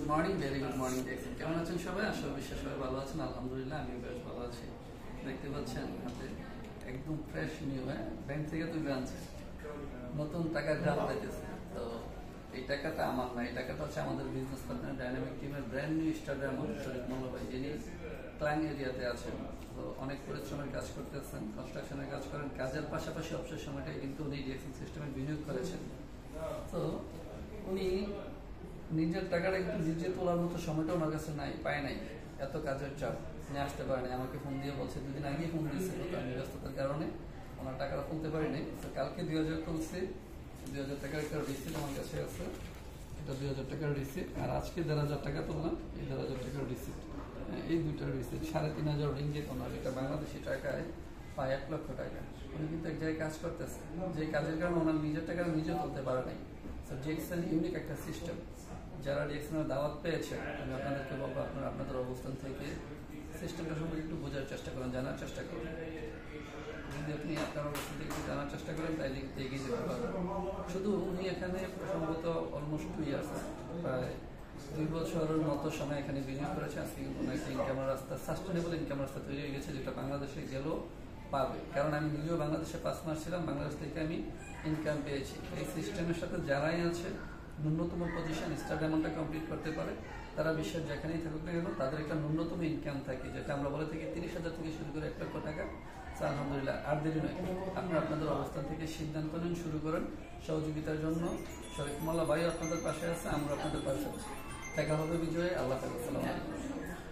Morning, very good morning. দেখছেন কেমন আছেন সবাই? আশা বিশ্বাস সবাই ভালো আছেন। আলহামদুলিল্লাহ আমিও বেশ ভালো আছি। দেখতে পাচ্ছেন হাতে একদম ফ্রেশ নিউ, ব্যাংক থেকে তুলে আনছে, নতুন টাকার গ্রাম পাইতেছে। তো এই টাকাটা আমার না, এই টাকাটা হচ্ছে আমাদের বিজনেস পার্টনার ডাইনামিক টিমের ব্র্যান্ড নিউ স্টার ডায়মন্ড শরীফ মোল্লা ভাই, যিনি ক্লাং এরিয়াতে আছেন। তো অনেক পরিশ্রমের কাজ করতেছেন, কনস্ট্রাকশনের কাজ করেন, কাজের পাশাপাশি অবসর সময়টাই কিন্তু উনি ডিএক্সিং সিস্টেমে বিনিয়োগ করেছেন। তো উনি নিজের টাকাটা কিন্তু নিজে তোলার মতো সময়টা ওনার কাছে নাই, পায় নাই, এত কাজের চাপ নিয়ে আসতে পারে নাই। আমাকে ফোন দিয়ে বলছে, দুদিন আগেই ফোন দিয়েছিল, তো আমি ব্যস্ততার কারণে ওনার টাকাটা তুলতে পারিনি। তো কালকে 2000 তুলছি, 2000 টাকার একটা রিসিপ্ট আমার কাছে আছে, এটা 2000 টাকার রিসিপ্ট। আর আজকে 1500 টাকা তুললাম, এই 1500 টাকার রিসিপ্ট, এই দুইটার রিসিপ্ট 3500 রিঙ্গিত ওনার, এটা বাংলাদেশি টাকায় প্রায় 1 লক্ষ টাকা। উনি কিন্তু এক জায়গায় কাজ করতেছে, যে কাজের কারণে ওনার নিজের টাকা নিজে তুলতে পারে নাই। ডিএক্সএন ইউনিক একটা সিস্টেম। যারা ডিএক্সএনের দাওয়াত পেয়েছে, আমি আপনাদেরকে বলবো আপনারা আপনাদের অবস্থান থেকে সিস্টেমটা সম্পর্কে একটু বোঝার চেষ্টা করেন, জানার চেষ্টা করুন। যদি আপনি আপনার অবস্থান থেকে একটু জানার চেষ্টা করেন, তাই এগিয়ে যেতে পারবেন। শুধু উনি এখানে সম্ভবত অলমোস্ট 2 ইয়ার্স, প্রায় 2 বছরের মতো সময় এখানে বিনিয়োগ করেছে। আজকে কিন্তু একটা ইনকাম রাস্তা, সাস্টেনেবল ইনকাম রাস্তা তৈরি হয়ে গেছে, যেটা বাংলাদেশে গেলেও পাবে। কারণ আমি নিজেও বাংলাদেশে 5 মাস ছিলাম, বাংলাদেশ থেকে আমি ইনকাম পেয়েছি। এই সিস্টেমের সাথে যারাই আছে, ন্যূনতম পজিশন স্টার ডায়মন্ডটা কমপ্লিট করতে পারে, তারা বিশ্বের যেখানেই থাকুক না কেন তাদের একটা ন্যূনতম ইনকাম থাকে, যেটা আমরা বলে থাকি 30,000 থেকে শুরু করে 1 লক্ষ টাকা। আলহামদুলিল্লাহ, আর দেরি নয়, আপনারা আপনাদের অবস্থান থেকে সিদ্ধান্ত নিন, শুরু করেন। সহযোগিতার জন্য শরীফ মোল্লা ভাই আপনাদের পাশে আছে, আমরা আপনাদের পাশে আছি। দেখা হবে বিজয়ে। আল্লাহ হাফেজ। আসসালামু আলাইকুম।